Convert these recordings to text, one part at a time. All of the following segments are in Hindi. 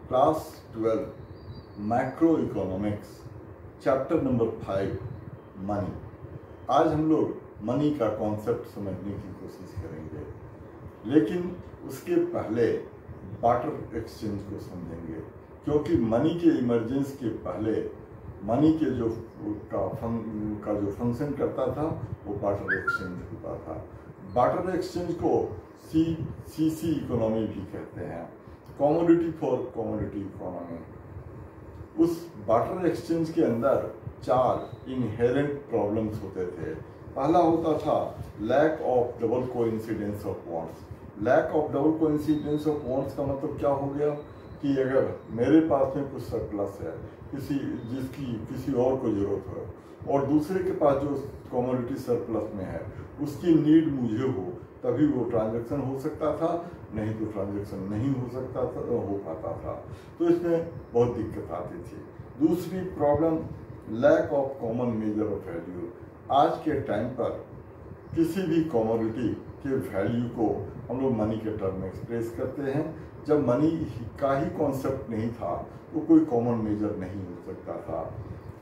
Class 12 macro economics chapter number 5 money. आज हम लोग मनी का कॉन्सेप्ट समझने की कोशिश करेंगे, लेकिन उसके पहले बार्टर एक्सचेंज को समझेंगे, क्योंकि मनी के इमरजेंस के पहले मनी के जो फंक्शन करता था वो बार्टर एक्सचेंज होता था। बार्टर एक्सचेंज को सीसी इकोनॉमी भी कहते हैं, कमोडिटी फॉर कमोडिटी इकोनॉमी। उस बार्टर एक्सचेंज के अंदर 4 इनहेरेंट प्रॉब्लम्स होते थे। पहला होता था lack of double coincidence of wants. Lack of double coincidence of wants का मतलब क्या हो गया कि अगर मेरे पास में कुछ सरप्लस है, जिसकी किसी और को जरूरत है, और दूसरे के पास जो कमोडिटी सरप्लस में है उसकी नीड मुझे हो, तभी वो ट्रांजैक्शन हो सकता था, नहीं तो ट्रांजैक्शन नहीं हो सकता था, हो पाता था। तो इसमें बहुत दिक्कत आती थी। दूसरी problem lack of common measure of value. आज के टाइम पर किसी भी कमोडिटी के वैल्यू को हम लोग मनी के टर्म में एक्सप्रेस करते हैं। जब मनी का ही कॉन्सेप्ट नहीं था तो कोई कॉमन मेजर नहीं हो सकता था।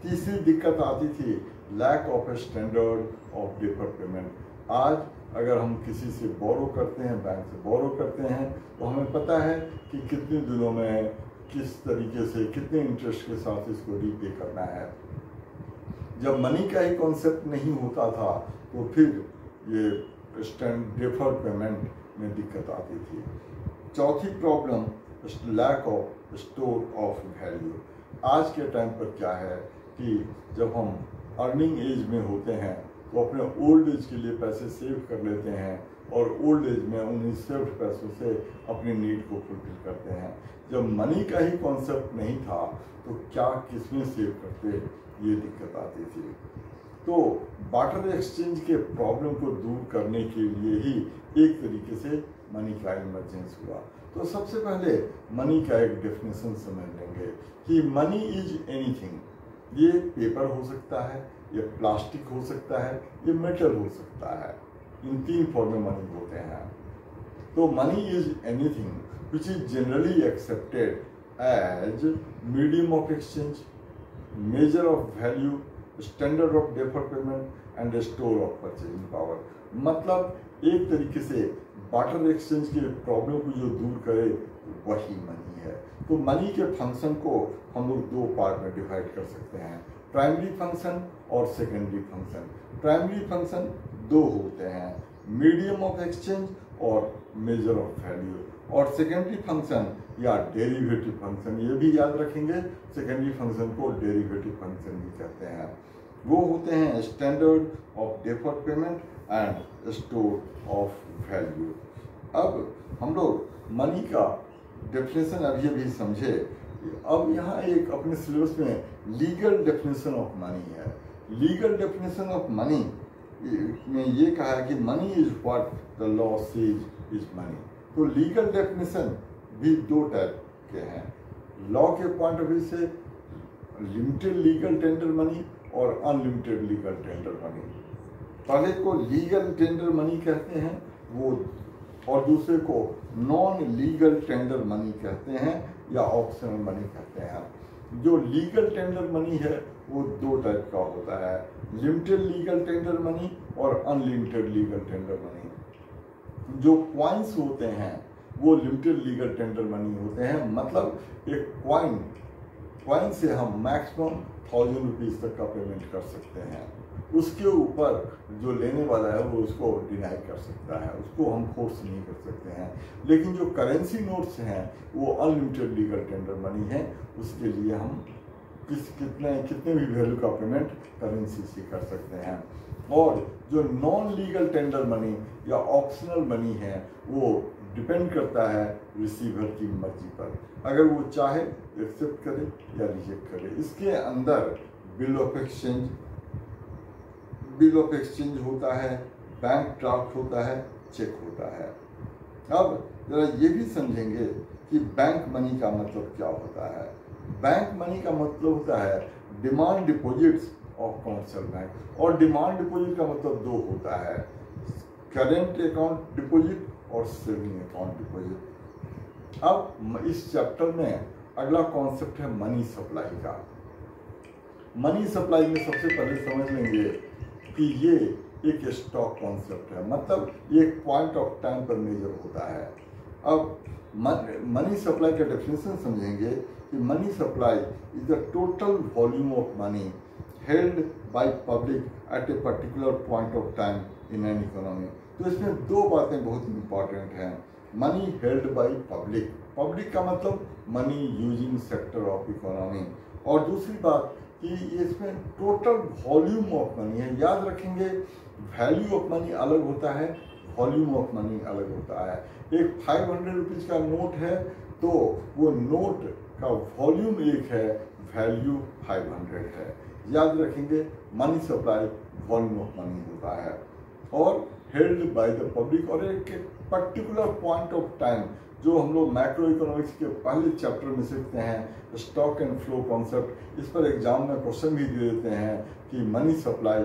तीसरी दिक्कत आती थी lack of a standard of deferred payment. आज अगर हम किसी से बोरो करते हैं, बैंक से बोरो करते हैं, तो हमें पता है कि कितने दिनों में किस तरीके से कितने इंटरेस्ट के साथ इसको रीपे करना है। जब मनी का ही कॉन्सेप्ट नहीं होता था तो फिर ये डेफर्ड पेमेंट में दिक्कत आती थी। चौथी problem lack of store of value. आज के टाइम पर क्या है कि जब हम अर्निंग एज में होते हैं तो अपने ओल्ड एज के लिए पैसे सेव कर लेते हैं, और ओल्ड एज में उन्हीं सेव्ड पैसों से अपनी नीड को फुलफिल करते हैं। जब मनी का ही कॉन्सेप्ट नहीं था तो क्या किसमें सेव करते, ये दिक्कत आती थी। तो बार्टर एक्सचेंज के प्रॉब्लम को दूर करने के लिए ही एक तरीके से मनी का इमरजेंस हुआ। तो सबसे पहले मनी का एक डेफिनेशन समझ लेंगे कि मनी इज एनीथिंग। ये पेपर हो सकता है, ये प्लास्टिक हो सकता है, ये मेटल हो सकता है। इन 3 फॉर्म में मनी होते हैं। तो money is anything which is generally accepted as medium of exchange, measure of value, standard of deferred payment and store of purchasing power. मतलब एक तरीके से बार्टर एक्सचेंज के प्रॉब्लम को जो दूर करे वही मनी है। तो मनी के फंक्शन को हम लोग 2 पार्ट में डिवाइड कर सकते हैं, प्राइमरी फंक्शन और सेकेंडरी फंक्शन। प्राइमरी फंक्शन 2 होते हैं, मीडियम ऑफ एक्सचेंज और मेजर ऑफ वैल्यू। और सेकेंडरी फंक्शन या डेरिवेटिव फंक्शन, ये भी याद रखेंगे, सेकेंडरी फंक्शन को डेरिवेटिव फंक्शन भी कहते हैं। वो होते हैं standard of deferred payment and store of value. अब हम लोग मनी का डेफिनेशन अभी समझे। अब यहाँ एक अपने सिलेबस में लीगल डेफिनेशन ऑफ मनी है। लीगल डेफिनेशन ऑफ मनी में ये कहा है कि money is what the law says is money. तो लीगल डेफिनेशन भी 2 टाइप के हैं। लॉ के पॉइंट ऑफ व्यू से लिमिटेड लीगल टेंडर मनी और अनलिमिटेड लीगल टेंडर मनी। पहले को लीगल टेंडर मनी कहते हैं वो, और दूसरे को नॉन लीगल टेंडर मनी कहते हैं या ऑप्शनल मनी कहते हैं। जो लीगल टेंडर मनी है वो 2 टाइप का होता है, लिमिटेड लीगल टेंडर मनी और अनलिमिटेड लीगल टेंडर मनी। जो क्वाइंस होते हैं वो लिमिटेड लीगल टेंडर मनी होते हैं। मतलब एक क्वाइन से हम मैक्सिमम 1000 रुपीज़ तक का पेमेंट कर सकते हैं। उसके ऊपर जो लेने वाला है वो उसको डिनाई कर सकता है, उसको हम फोर्स नहीं कर सकते हैं। लेकिन जो करेंसी नोट्स हैं वो अनलिमिटेड लीगल टेंडर मनी है, उसके लिए हम कितने भी वैल्यू का पेमेंट करेंसी से कर सकते हैं। और जो नॉन लीगल टेंडर मनी या ऑप्शनल मनी है वो डिपेंड करता है रिसीवर की मर्जी पर, अगर वो चाहे एक्सेप्ट करे या रिजेक्ट करे। इसके अंदर बिल ऑफ एक्सचेंज होता है, बैंक ड्राफ्ट होता है, चेक होता है। अब जरा ये भी समझेंगे कि बैंक मनी का मतलब क्या होता है। बैंक मनी का मतलब होता है demand deposits of commercial bank. और डिमांड डिपॉजिट का मतलब 2 होता है, करेंट अकाउंट डिपॉजिट और सेविंग अकाउंट डिपॉजिट। अब इस चैप्टर में अगला कॉन्सेप्ट है मनी सप्लाई का। मनी सप्लाई में सबसे पहले समझ लेंगे कि ये एक स्टॉक कॉन्सेप्ट है, मतलब ये एक पॉइंट ऑफ टाइम पर मेजर होता है। अब मनी सप्लाई का डेफिनेशन समझेंगे कि money supply is the total volume of money held by public at a particular point of time in an economy. तो इसमें दो बातें बहुत इंपॉर्टेंट हैं। Money held by public, public का मतलब money using sector of economy, और दूसरी बात कि इसमें टोटल वॉल्यूम ऑफ मनी है। याद रखेंगे वैल्यू ऑफ मनी अलग होता है, वॉल्यूम ऑफ मनी अलग होता है। एक 500 रुपीज़ का नोट है तो वो नोट का वॉल्यूम एक है, वैल्यू 500 है। याद रखेंगे money supply volume of money होता है और हेल्ड बाय द पब्लिक, और एक पर्टिकुलर पॉइंट ऑफ टाइम जो हम लोग मैक्रो इकोनॉमिक्स के पहले चैप्टर में सीखते हैं, स्टॉक एंड फ्लो कॉन्सेप्ट। इस पर एग्जाम में क्वेश्चन भी दे देते हैं कि मनी सप्लाई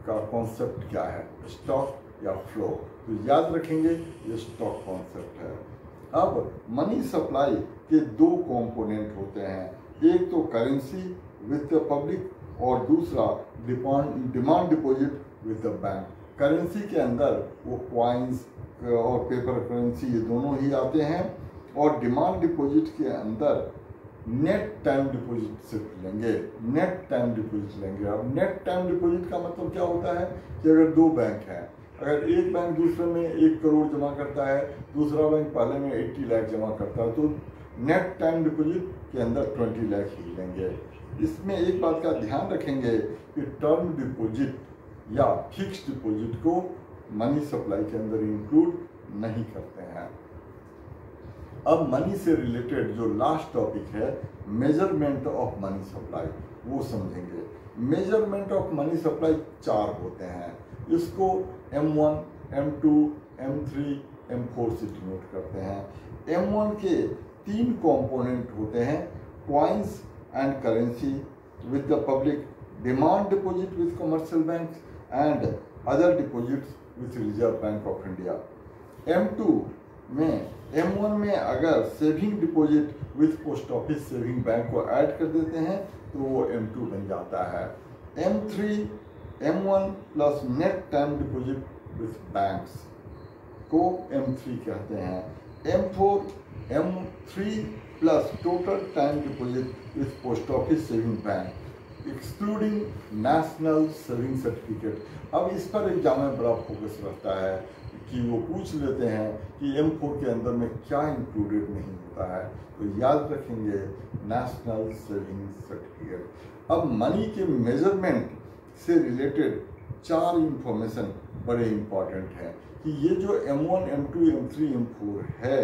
का कॉन्सेप्ट क्या है, स्टॉक या फ्लो। तो याद रखेंगे ये स्टॉक कॉन्सेप्ट है। अब मनी सप्लाई के दो कंपोनेंट होते हैं, एक तो करेंसी विद द पब्लिक और दूसरा demand deposit with the bank. Currency के अंदर वो क्वाइंस और पेपर करेंसी ये दोनों ही आते हैं, और डिमांड डिपॉजिट के अंदर नेट टाइम डिपॉजिट सिर्फ लेंगे, नेट टाइम डिपॉजिट लेंगे। अब नेट टाइम डिपॉजिट का मतलब क्या होता है कि अगर दो बैंक हैं, अगर एक बैंक दूसरे में 1 करोड़ जमा करता है, दूसरा बैंक पहले में 80 लाख जमा करता है, तो नेट टाइम डिपॉजिट के अंदर 20 लाख ही लेंगे। इसमें एक बात का ध्यान रखेंगे कि टर्म डिपॉजिट या फिक्स्ड डिपॉजिट को मनी सप्लाई के अंदर इंक्लूड नहीं करते हैं। अब मनी से रिलेटेड जो लास्ट टॉपिक है मेजरमेंट ऑफ मनी सप्लाई, वो समझेंगे। मेजरमेंट ऑफ मनी सप्लाई 4 होते हैं, इसको M1, M2, M3, M4 से डिनोट करते हैं। M1 के 3 कंपोनेंट होते हैं, coins and currency with the public, demand deposit with commercial banks and other deposits with reserve bank of India. M2 में M1 में अगर saving deposit with post office saving bank को ऐड कर देते हैं तो वो M2 बन जाता है। M3 M1 plus net time deposit with banks को M3 कहते हैं। M4 M3 plus total time deposit with post office saving bank excluding national saving certificate. अब इस पर एग्जाम में बड़ा फोकस रहता है कि वो पूछ लेते हैं कि M4 के अंदर में क्या इंक्लूडेड नहीं होता है, तो याद रखेंगे नेशनल सेविंग सर्टिफिकेट। अब मनी के मेजरमेंट से रिलेटेड 4 इंफॉर्मेशन बड़े इंपॉर्टेंट हैं कि ये जो M1, M2, M3, M4 है,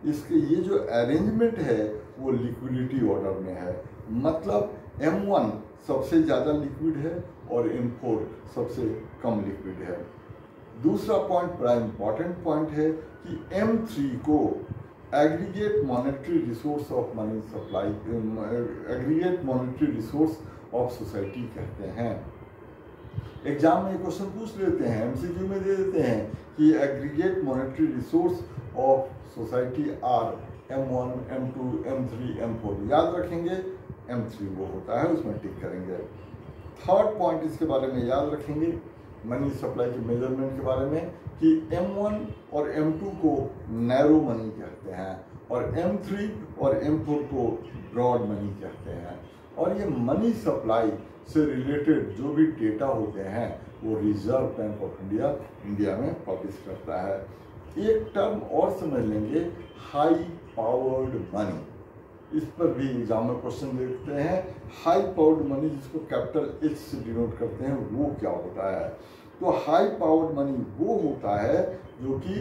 इसके ये जो अरेंजमेंट है वो लिक्विडिटी ऑर्डर में है, मतलब M1 सबसे ज़्यादा लिक्विड है और M4 सबसे कम लिक्विड है। दूसरा पॉइंट बड़ा इंपॉर्टेंट पॉइंट है कि M3 को aggregate monetary resource of money supply, aggregate monetary resource of society कहते हैं। एग्जाम में क्वेश्चन पूछ लेते हैं, MCQ में दे देते हैं कि aggregate monetary resource of society are M1, M2, M3, M4। याद रखेंगे M3 वो होता है, उसमें टिक करेंगे। थर्ड पॉइंट इसके बारे में याद रखेंगे मनी सप्लाई के मेजरमेंट के बारे में कि M1 और M2 को नैरो मनी कहते हैं और M3 और M4 को ब्रॉड मनी कहते हैं। और ये मनी सप्लाई से रिलेटेड जो भी डेटा होते हैं वो रिजर्व बैंक ऑफ इंडिया में पब्लिश करता है। एक टर्म और समझ लेंगे, हाई पावर्ड मनी। इस पर भी एग्जाम में क्वेश्चन देखते हैं। हाई पावर्ड मनी जिसको कैपिटल H से डिनोट करते हैं वो क्या होता है? तो हाई पावर्ड मनी वो होता है जो कि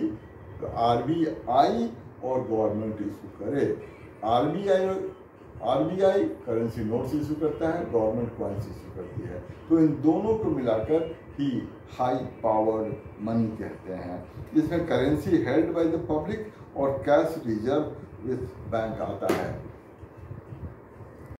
RBI और गवर्नमेंट इशू करे। RBI करेंसी नोट्स इशू करता है, गवर्नमेंट कॉइन्स इशू करती है, तो इन दोनों को मिलाकर ही हाई पावर्ड मनी कहते हैं। इसमें currency held by the public और कैश रिजर्व विद बैंक आता है।